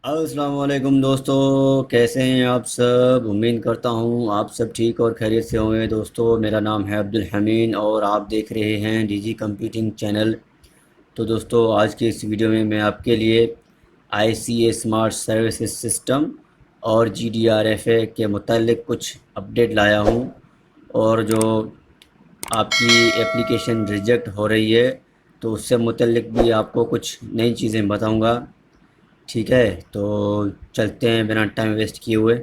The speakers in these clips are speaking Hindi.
अस्सलाम वालेकुम दोस्तों, कैसे हैं आप सब। उम्मीद करता हूँ आप सब ठीक और खैरियत से होंगे। दोस्तों, मेरा नाम है अब्दुल हमीद और आप देख रहे हैं डीजी कंप्यूटिंग चैनल। तो दोस्तों, आज के इस वीडियो में मैं आपके लिए आईसीए स्मार्ट सर्विसेज सिस्टम और जीडीआरएफए के मुतालिक कुछ अपडेट लाया हूँ। और जो आपकी एप्लीकेशन रिजेक्ट हो रही है तो उससे मुतल्लिक भी आपको कुछ नई चीज़ें बताऊँगा। ठीक है, तो चलते हैं बिना टाइम वेस्ट किए हुए।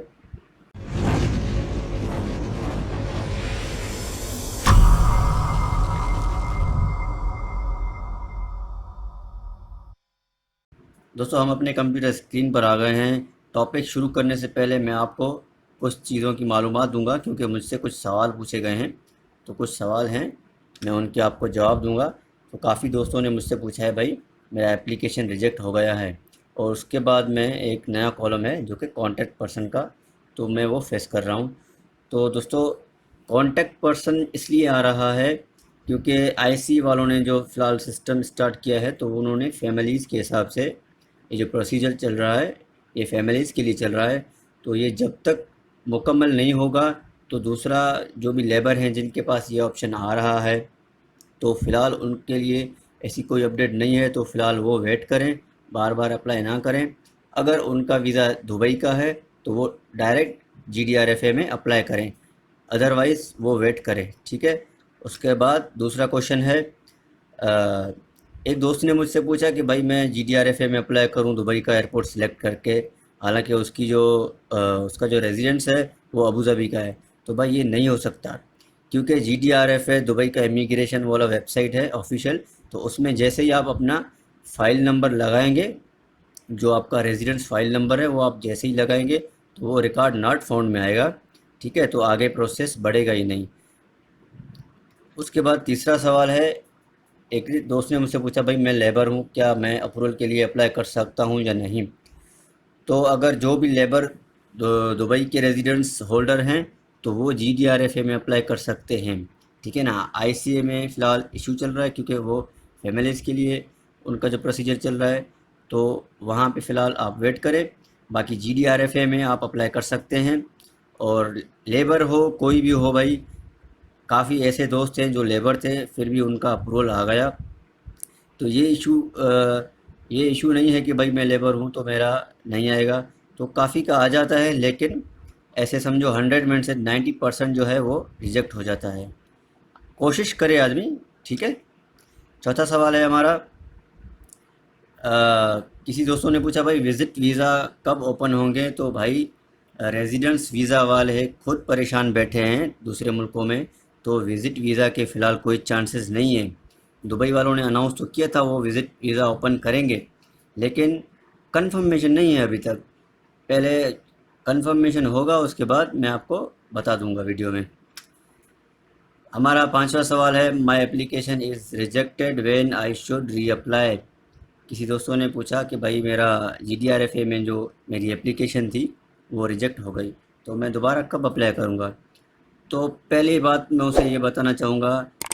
दोस्तों, हम अपने कंप्यूटर स्क्रीन पर आ गए हैं। टॉपिक शुरू करने से पहले मैं आपको कुछ चीज़ों की मालूमात दूंगा, क्योंकि मुझसे कुछ सवाल पूछे गए हैं। तो कुछ सवाल हैं, मैं उनके आपको जवाब दूंगा। तो काफ़ी दोस्तों ने मुझसे पूछा है, भाई मेरा एप्लीकेशन रिजेक्ट हो गया है। और उसके बाद में एक नया कॉलम है जो कि कॉन्टैक्ट पर्सन का, तो मैं वो फेस कर रहा हूँ। तो दोस्तों, कॉन्टैक्ट पर्सन इसलिए आ रहा है क्योंकि आईसी वालों ने जो फ़िलहाल सिस्टम स्टार्ट किया है, तो उन्होंने फैमिलीज़ के हिसाब से ये जो प्रोसीजर चल रहा है, ये फैमिलीज़ के लिए चल रहा है। तो ये जब तक मुकम्मल नहीं होगा, तो दूसरा जो भी लेबर हैं जिनके पास ये ऑप्शन आ रहा है, तो फ़िलहाल उनके लिए ऐसी कोई अपडेट नहीं है। तो फ़िलहाल वो वेट करें, बार बार अप्लाई ना करें। अगर उनका वीज़ा दुबई का है तो वो डायरेक्ट जीडीआरएफए में अप्लाई करें, अदरवाइज़ वो वेट करें। ठीक है। उसके बाद दूसरा क्वेश्चन है, अ, एक दोस्त ने मुझसे पूछा कि भाई मैं जीडीआरएफए में अप्लाई करूं दुबई का एयरपोर्ट सेलेक्ट करके, हालांकि उसका जो रेजिडेंस है वो अबू धाबी का है। तो भाई ये नहीं हो सकता, क्योंकि जीडीआरएफए दुबई का इमिग्रेशन वाला वेबसाइट है ऑफिशियल। तो उसमें जैसे ही आप अपना फ़ाइल नंबर लगाएंगे, जो आपका रेजिडेंस फ़ाइल नंबर है वो आप जैसे ही लगाएंगे, तो वो रिकॉर्ड नॉट फाउंड में आएगा। ठीक है, तो आगे प्रोसेस बढ़ेगा ही नहीं। उसके बाद तीसरा सवाल है, एक दोस्त ने मुझसे पूछा, भाई मैं लेबर हूँ, क्या मैं अप्रूवल के लिए अप्लाई कर सकता हूँ या नहीं। तो अगर जो भी लेबर दुबई के रेजिडेंस होल्डर हैं, तो वो जीडीआरएफए में अप्लाई कर सकते हैं। ठीक है ना। आईसीए में फ़िलहाल इशू चल रहा है, क्योंकि वो फैमिलीज़ के लिए उनका जो प्रोसीजर चल रहा है, तो वहाँ पे फ़िलहाल आप वेट करें। बाकी जीडीआरएफए में आप अप्लाई कर सकते हैं। और लेबर हो कोई भी हो भाई, काफ़ी ऐसे दोस्त हैं जो लेबर थे फिर भी उनका अप्रूवल आ गया। तो ये इशू नहीं है कि भाई मैं लेबर हूँ तो मेरा नहीं आएगा। तो काफ़ी का आ जाता है, लेकिन ऐसे समझो 100 में से 90% जो है वो रिजेक्ट हो जाता है। कोशिश करे आदमी। ठीक है। चौथा सवाल है हमारा, किसी दोस्तों ने पूछा, भाई विज़िट वीज़ा कब ओपन होंगे। तो भाई रेजिडेंस वीज़ा वाले खुद परेशान बैठे हैं दूसरे मुल्कों में, तो विज़िट वीज़ा के फ़िलहाल कोई चांसेस नहीं है। दुबई वालों ने अनाउंस तो किया था वो विज़िट वीज़ा ओपन करेंगे, लेकिन कंफर्मेशन नहीं है अभी तक। पहले कंफर्मेशन होगा, उसके बाद मैं आपको बता दूंगा वीडियो में। हमारा पांचवा सवाल है, my application is rejected when I should reapply. किसी दोस्तों ने पूछा कि भाई मेरा जीडीआरएफए में जो मेरी एप्लीकेशन थी वो रिजेक्ट हो गई, तो मैं दोबारा कब अप्लाई करूँगा। तो पहली बात मैं उसे ये बताना चाहूँगा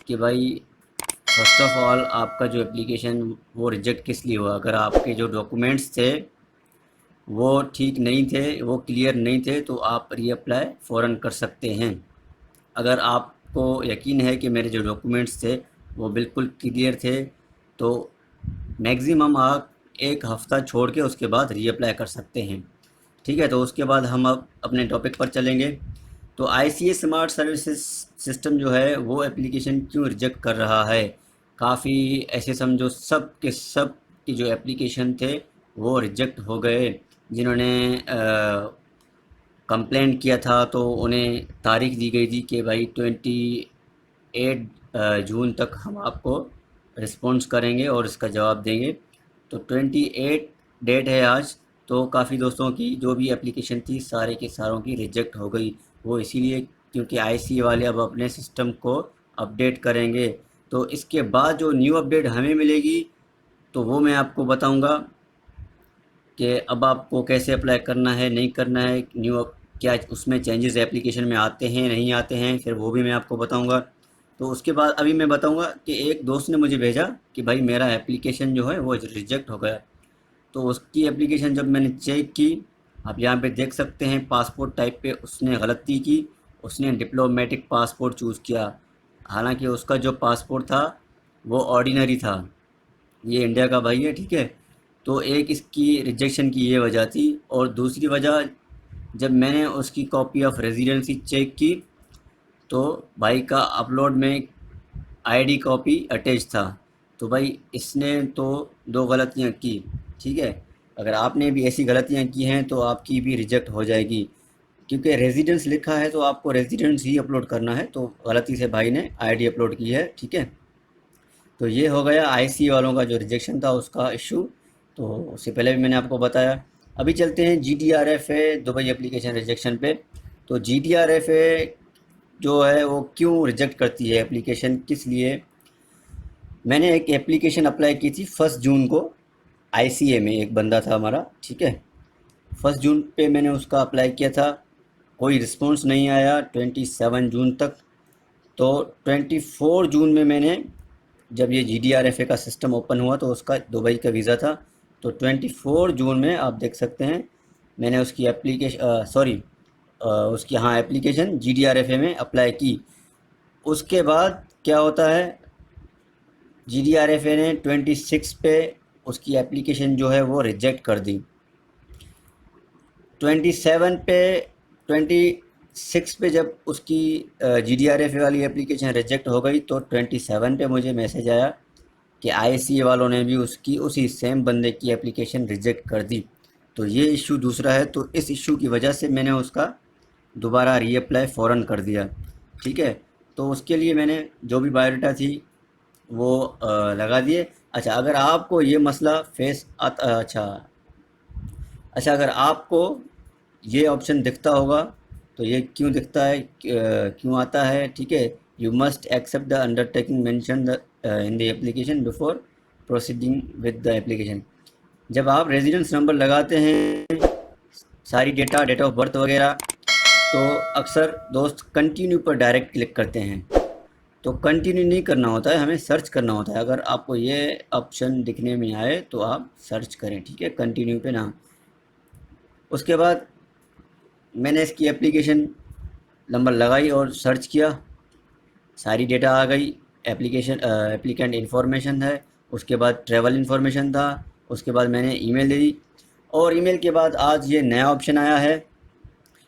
कि भाई फर्स्ट ऑफ ऑल आपका जो एप्लीकेशन वो रिजेक्ट किस लिए हुआ। अगर आपके जो डॉक्यूमेंट्स थे वो ठीक नहीं थे, वो क्लियर नहीं थे, तो आप रीअप्लाई फ़ौरन कर सकते हैं। अगर आपको यकीन है कि मेरे जो डॉक्यूमेंट्स थे वो बिल्कुल क्लियर थे, तो मैक्सिमम आप एक हफ़्ता छोड़ के उसके बाद रीअप्लाई कर सकते हैं। ठीक है, तो उसके बाद हम अब अपने टॉपिक पर चलेंगे। तो आईसीए स्मार्ट सर्विसेज सिस्टम जो है वो एप्लीकेशन क्यों रिजेक्ट कर रहा है। काफ़ी ऐसे समझो सब के सब की जो एप्लीकेशन थे वो रिजेक्ट हो गए। जिन्होंने कंप्लेंट किया था तो उन्हें तारीख दी गई थी कि भाई 28 जून तक हम आपको रिस्पॉन्स करेंगे और इसका जवाब देंगे। तो 28 डेट है आज। तो काफ़ी दोस्तों की जो भी एप्लीकेशन थी सारे के सारों की रिजेक्ट हो गई। वो इसीलिए क्योंकि आईसी वाले अब अपने सिस्टम को अपडेट करेंगे। तो इसके बाद जो न्यू अपडेट हमें मिलेगी, तो वो मैं आपको बताऊंगा कि अब आपको कैसे अप्लाई करना है, नहीं करना है, क्या उसमें चेंजेस एप्लीकेशन में आते हैं नहीं आते हैं, फिर वो भी मैं आपको बताऊंगा। तो उसके बाद अभी मैं बताऊंगा कि एक दोस्त ने मुझे भेजा कि भाई मेरा एप्लीकेशन जो है वो रिजेक्ट हो गया। तो उसकी एप्लीकेशन जब मैंने चेक की, आप यहाँ पे देख सकते हैं पासपोर्ट टाइप पे उसने गलती की, उसने डिप्लोमेटिक पासपोर्ट चूज़ किया। हालांकि उसका जो पासपोर्ट था वो ऑर्डिनरी था, ये इंडिया का भाई है, ठीक है। तो एक इसकी रिजेक्शन की ये वजह थी, और दूसरी वजह, जब मैंने उसकी कॉपी ऑफ रेजिडेंसी चेक की तो भाई का अपलोड में आईडी कॉपी अटैच था। तो भाई इसने तो दो गलतियां की, ठीक है। अगर आपने भी ऐसी गलतियां की हैं तो आपकी भी रिजेक्ट हो जाएगी, क्योंकि रेजिडेंस लिखा है तो आपको रेजिडेंस ही अपलोड करना है। तो गलती से भाई ने आईडी अपलोड की है, ठीक है। तो ये हो गया आईसी वालों का जो रिजेक्शन था उसका इशू। तो उससे पहले भी मैंने आपको बताया। अभी चलते हैं GDRF है दुबई एप्लीकेशन रिजेक्शन पे। तो GDRF है जो है वो क्यों रिजेक्ट करती है एप्लीकेशन, किस लिए। मैंने एक एप्लीकेशन अप्लाई की थी 1 जून को, ICA में एक बंदा था हमारा, ठीक है। 1 जून पे मैंने उसका अप्लाई किया था, कोई रिस्पॉन्स नहीं आया 27 जून तक। तो 24 जून में मैंने, जब ये GDRFA का सिस्टम ओपन हुआ तो उसका दुबई का वीज़ा था। तो 24 जून में आप देख सकते हैं मैंने उसकी एप्लीकेशन उसकी हाँ एप्लीकेशन GDRFA में अप्लाई की। उसके बाद क्या होता है, GDRFA ने 26 पे उसकी एप्लीकेशन जो है वो रिजेक्ट कर दी। 27 पे 26 पे जब उसकी GDRFA वाली एप्लीकेशन रिजेक्ट हो गई तो 27 पे मुझे मैसेज आया कि ICA वालों ने भी उसकी उसी सेम बंदे की एप्लीकेशन रिजेक्ट कर दी। तो ये इशू दूसरा है। तो इस इशू की वजह से मैंने उसका दोबारा रीअप्लाई फ़ौरन कर दिया, ठीक है। तो उसके लिए मैंने जो भी बायोडाटा थी वो लगा दिए। अच्छा, अगर आपको ये मसला फेस आता, अच्छा अगर आपको ये ऑप्शन दिखता होगा, तो ये क्यों दिखता है, क्यों आता है, ठीक है। You must accept the undertaking mention the in the application before proceeding with the application. जब आप रेजिडेंस नंबर लगाते हैं, सारी डेट ऑफ बर्थ वगैरह, तो अक्सर दोस्त कंटिन्यू पर डायरेक्ट क्लिक करते हैं। तो कंटिन्यू नहीं करना होता है, हमें सर्च करना होता है। अगर आपको ये ऑप्शन दिखने में आए तो आप सर्च करें, ठीक है, कंटिन्यू पे ना। उसके बाद मैंने इसकी एप्लीकेशन नंबर लगाई और सर्च किया, सारी डेटा आ गई। एप्लीकेंट इन्फॉर्मेशन है, उसके बाद ट्रैवल इन्फॉर्मेशन था, उसके बाद मैंने ईमेल दे दी। और ईमेल के बाद आज ये नया ऑप्शन आया है,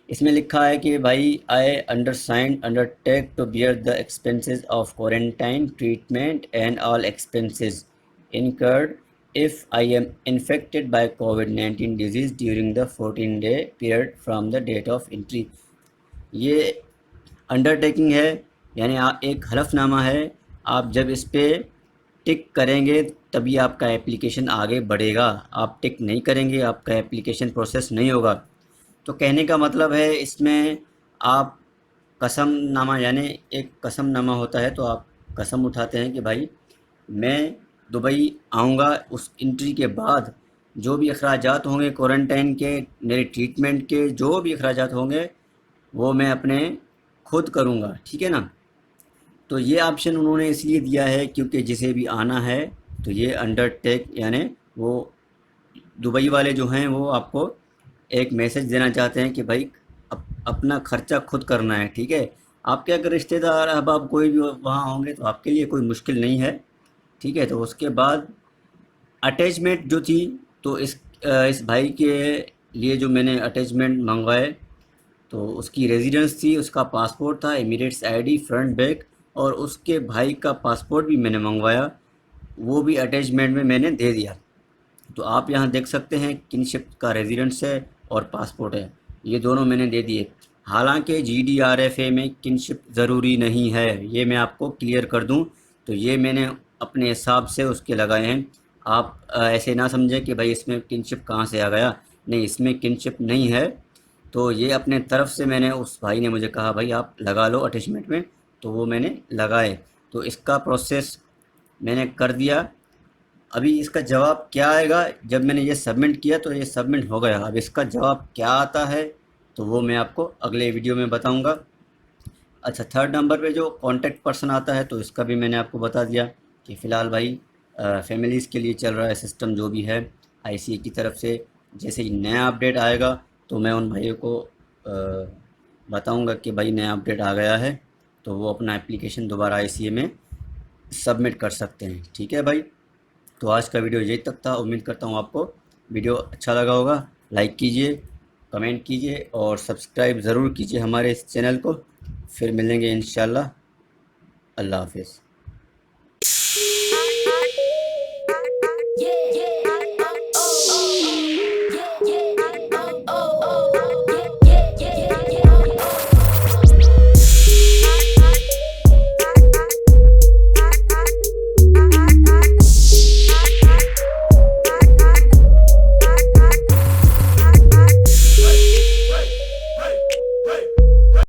इसमें लिखा है कि भाई I undertake to bear the expenses of quarantine treatment and all expenses incurred if I am infected by COVID-19 disease during the 14-day period from the date of entry. ये अंडरटेकिंग है, यानी एक हलफनामा है। आप जब इस पर टिक करेंगे तभी आपका एप्लीकेशन आगे बढ़ेगा। आप टिक नहीं करेंगे आपका एप्लीकेशन प्रोसेस नहीं होगा। तो कहने का मतलब है इसमें आप कसम नामा, यानी एक कसम नामा होता है, तो आप कसम उठाते हैं कि भाई मैं दुबई आऊँगा, उस एंट्री के बाद जो भी अखराजात होंगे क्वारंटाइन के, मेरे ट्रीटमेंट के जो भी अखराजात होंगे वो मैं अपने खुद करूँगा, ठीक है ना। तो ये ऑप्शन उन्होंने इसलिए दिया है क्योंकि जिसे भी आना है तो ये अंडरटेक, यानी वो दुबई वाले जो हैं वो आपको एक मैसेज देना चाहते हैं कि भाई अपना खर्चा खुद करना है, ठीक है। आपके अगर रिश्तेदार अहबाब कोई भी वहाँ होंगे तो आपके लिए कोई मुश्किल नहीं है, ठीक है। तो उसके बाद अटैचमेंट जो थी, तो इस भाई के लिए जो मैंने अटैचमेंट मंगवाए, तो उसकी रेजिडेंस थी, उसका पासपोर्ट था, एमिरेट्स आईडी फ्रंट बैक, और उसके भाई का पासपोर्ट भी मैंने मंगवाया, वो भी अटैचमेंट में मैंने दे दिया। तो आप यहाँ देख सकते हैं किनशिप का रेजिडेंस है और पासपोर्ट है, ये दोनों मैंने दे दिए। हालांकि GDRFA में किनशिप ज़रूरी नहीं है, ये मैं आपको क्लियर कर दूं। तो ये मैंने अपने हिसाब से उसके लगाए हैं। आप ऐसे ना समझें कि भाई इसमें किनशिप कहाँ से आ गया, नहीं, इसमें किनशिप नहीं है। तो ये अपने तरफ से मैंने, उस भाई ने मुझे कहा भाई आप लगा लो अटैचमेंट में, तो वो मैंने लगाए। तो इसका प्रोसेस मैंने कर दिया। अभी इसका जवाब क्या आएगा, जब मैंने ये सबमिट किया तो ये सबमिट हो गया। अब इसका जवाब क्या आता है तो वो मैं आपको अगले वीडियो में बताऊंगा। अच्छा, थर्ड नंबर पे जो कॉन्टैक्ट पर्सन आता है तो इसका भी मैंने आपको बता दिया कि फ़िलहाल भाई फैमिलीज़ के लिए चल रहा है सिस्टम जो भी है। ICA की तरफ से जैसे ही नया अपडेट आएगा तो मैं उन भाइयों को बताऊंगा कि भाई नया अपडेट आ गया है, तो वो अपना एप्लीकेशन दोबारा ICA में सबमिट कर सकते हैं। ठीक है भाई, तो आज का वीडियो यही तक था। उम्मीद करता हूँ आपको वीडियो अच्छा लगा होगा। लाइक कीजिए, कमेंट कीजिए और सब्सक्राइब ज़रूर कीजिए हमारे इस चैनल को। फिर मिलेंगे इंशाल्लाह। अल्लाह हाफिज़।